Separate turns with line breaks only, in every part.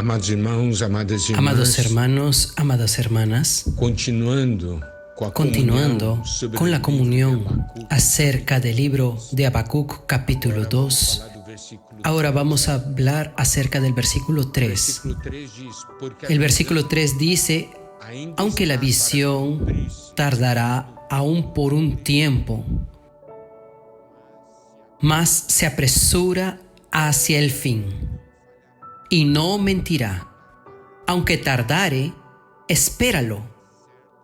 Amados irmãos, amadas irmãs,
Amados hermanos, amadas hermanas,
continuando
con la comunión acerca del libro de Habacuc capítulo 2, ahora vamos a hablar acerca del versículo 3. El versículo 3 dice: aunque la visión tardará aún por un tiempo, mas se apresura hacia el fin, y no mentirá. Aunque tardare, espéralo,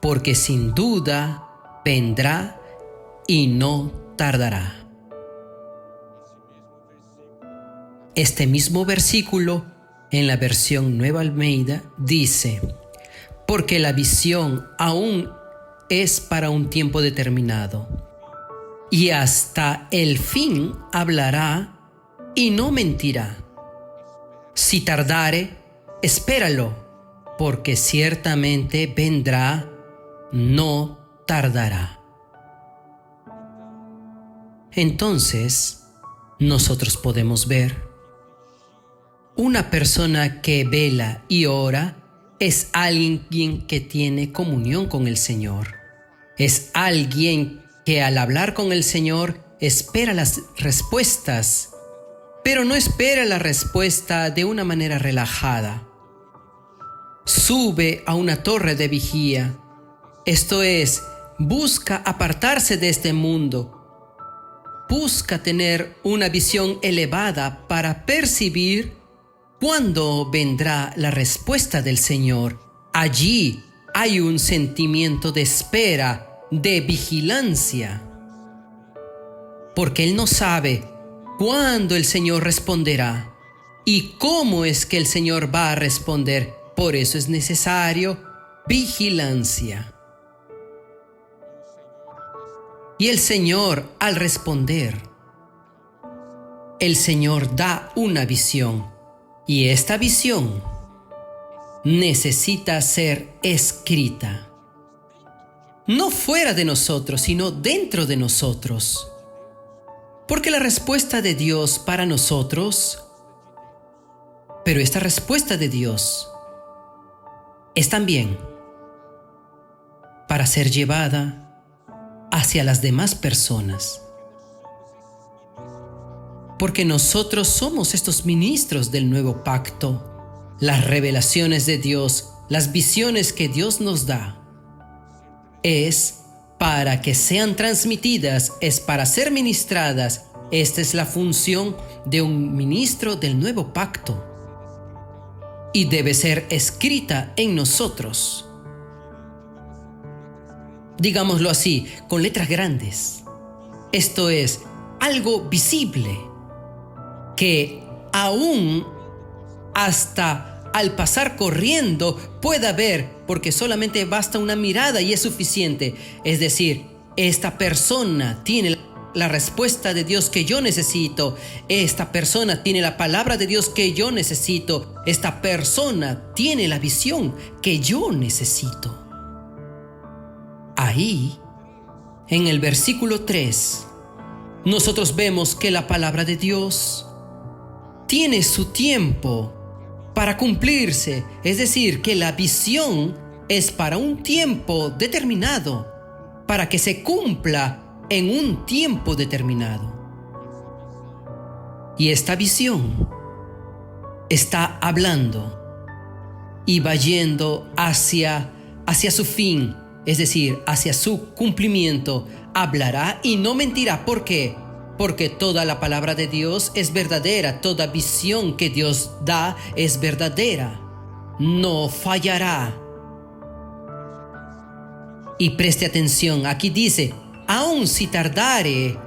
porque sin duda vendrá y no tardará. Este mismo versículo, en la versión Nueva Almeida, dice: porque la visión aún es para un tiempo determinado, y hasta el fin hablará y no mentirá. Si tardare, espéralo, porque ciertamente vendrá, no tardará. Entonces, nosotros podemos ver: una persona que vela y ora es alguien que tiene comunión con el Señor. Es alguien que al hablar con el Señor espera las respuestas, pero no espera la respuesta de una manera relajada. Sube a una torre de vigía, esto es, busca apartarse de este mundo, busca tener una visión elevada para percibir cuándo vendrá la respuesta del Señor. Allí hay un sentimiento de espera, de vigilancia, porque él no sabe cuándo el Señor responderá y cómo es que el Señor va a responder. Por eso es necesario vigilancia. Y el Señor, al responder, el Señor da una visión, y esta visión necesita ser escrita, no fuera de nosotros, sino dentro de nosotros. Porque la respuesta de Dios para nosotros, pero esta respuesta de Dios es también para ser llevada hacia las demás personas. Porque nosotros somos estos ministros del nuevo pacto. Las revelaciones de Dios, las visiones que Dios nos da, es para que sean transmitidas, es para ser ministradas. Esta es la función de un ministro del nuevo pacto. Y debe ser escrita en nosotros. Digámoslo así, con letras grandes. Esto es algo visible, que aún hasta al pasar corriendo pueda ver, porque solamente basta una mirada y es suficiente. Es decir, esta persona tiene la respuesta de Dios que yo necesito. Esta persona tiene la palabra de Dios que yo necesito. Esta persona tiene la visión que yo necesito. Ahí, en el versículo 3, nosotros vemos que la palabra de Dios tiene su tiempo para cumplirse. Es decir, que la visión es para un tiempo determinado, para que se cumpla en un tiempo determinado. Y esta visión está hablando y va yendo hacia su fin, es decir, hacia su cumplimiento. Hablará y no mentirá. ¿Por qué? Porque toda la palabra de Dios es verdadera, toda visión que Dios da es verdadera, no fallará. Y preste atención, aquí dice: aun si tardare,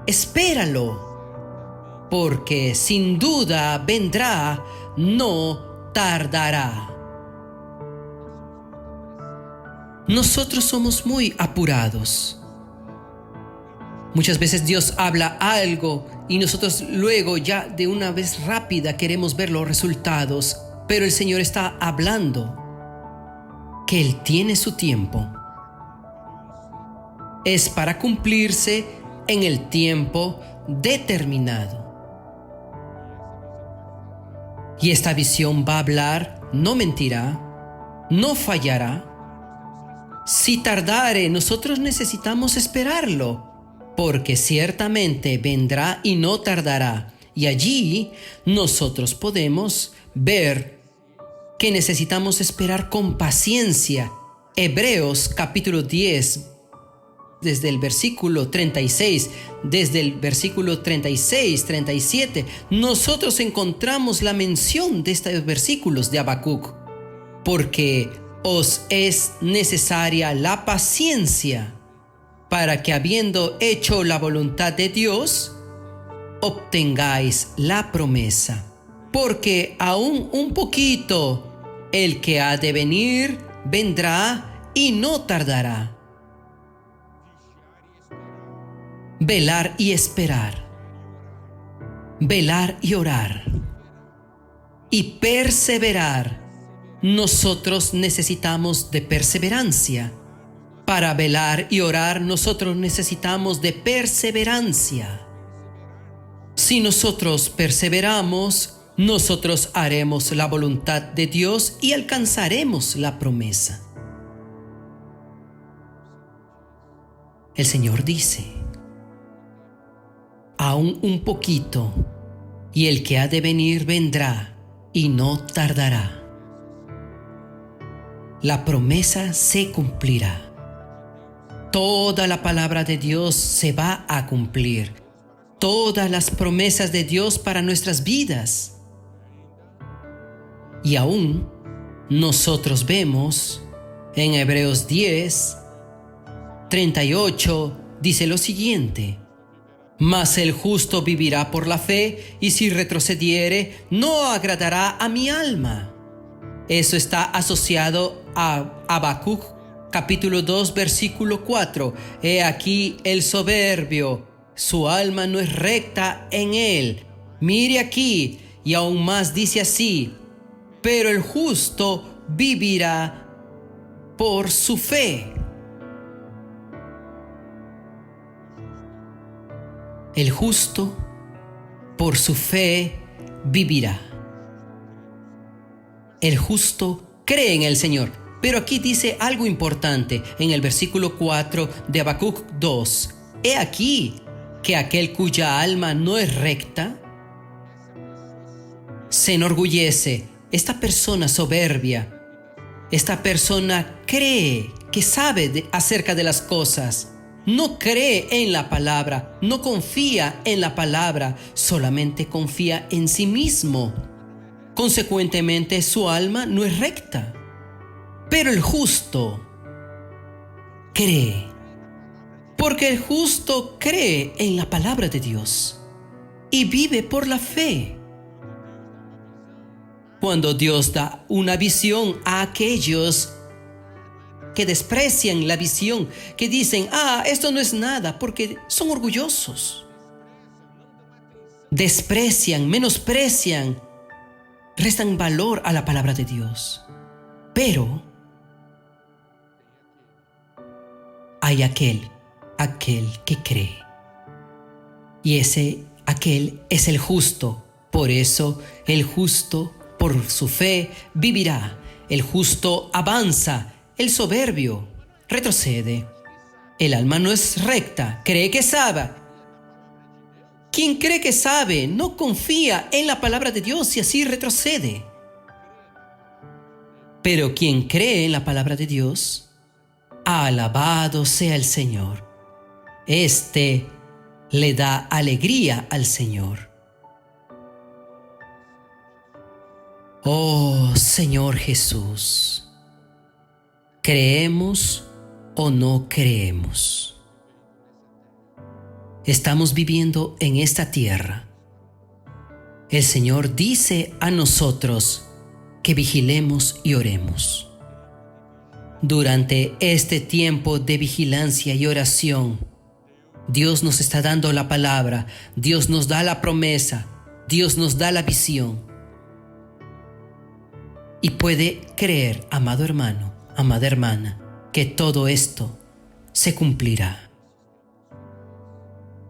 espéralo, porque sin duda vendrá, no tardará. Nosotros somos muy apurados. Muchas veces Dios habla algo y nosotros luego ya de una vez rápida queremos ver los resultados, pero el Señor está hablando que Él tiene su tiempo. Es para cumplirse en el tiempo determinado. Y esta visión va a hablar, no mentirá, no fallará. Si tardare, nosotros necesitamos esperarlo, porque ciertamente vendrá y no tardará. Y allí nosotros podemos ver que necesitamos esperar con paciencia. Hebreos capítulo 10, desde el versículo 36, desde el versículo 36, 37, nosotros encontramos la mención de estos versículos de Habacuc, porque os es necesaria la paciencia para que, habiendo hecho la voluntad de Dios, obtengáis la promesa. Porque aún un poquito, el que ha de venir vendrá y no tardará. Velar y esperar, velar y orar y perseverar. Nosotros necesitamos de perseverancia. Para velar y orar nosotros necesitamos de perseverancia. Si nosotros perseveramos, nosotros haremos la voluntad de Dios y alcanzaremos la promesa. El Señor dice: aún un poquito, y el que ha de venir vendrá y no tardará. La promesa se cumplirá. Toda la palabra de Dios se va a cumplir. Todas las promesas de Dios para nuestras vidas. Y aún nosotros vemos en Hebreos 10, 38, dice lo siguiente: mas el justo vivirá por la fe, y si retrocediere, no agradará a mi alma. Eso está asociado a Habacuc, capítulo 2, versículo 4. He aquí el soberbio, su alma no es recta en él. Mire aquí, y aún más dice así: pero el justo vivirá por su fe. El justo por su fe vivirá. El justo cree en el Señor. Pero aquí dice algo importante en el versículo 4 de Habacuc 2. He aquí que aquel cuya alma no es recta se enorgullece. Esta persona soberbia, esta persona cree que sabe acerca de las cosas. No cree en la palabra, no confía en la palabra, solamente confía en sí mismo. Consecuentemente, su alma no es recta. Pero el justo cree, porque el justo cree en la palabra de Dios y vive por la fe. Cuando Dios da una visión a aquellos que desprecian la visión, que dicen: esto no es nada, porque son orgullosos. Desprecian, menosprecian, restan valor a la palabra de Dios. Pero hay aquel que cree. Y aquel es el justo. Por eso el justo por su fe vivirá. El justo avanza. El soberbio retrocede. El alma no es recta, cree que sabe. Quien cree que sabe no confía en la palabra de Dios y así retrocede. Pero quien cree en la palabra de Dios, alabado sea el Señor. Este le da alegría al Señor. Oh Señor Jesús, ¿creemos o no creemos? Estamos viviendo en esta tierra. El Señor dice a nosotros que vigilemos y oremos. Durante este tiempo de vigilancia y oración, Dios nos está dando la palabra, Dios nos da la promesa, Dios nos da la visión. Y puede creer, amado hermano, amada hermana, que todo esto se cumplirá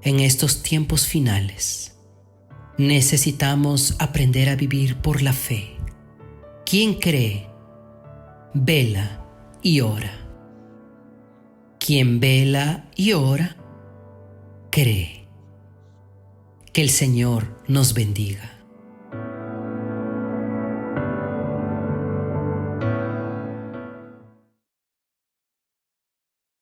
en estos tiempos finales. Necesitamos aprender a vivir por la fe. Quien cree, vela y ora. Quien vela y ora, cree. Que el Señor nos bendiga.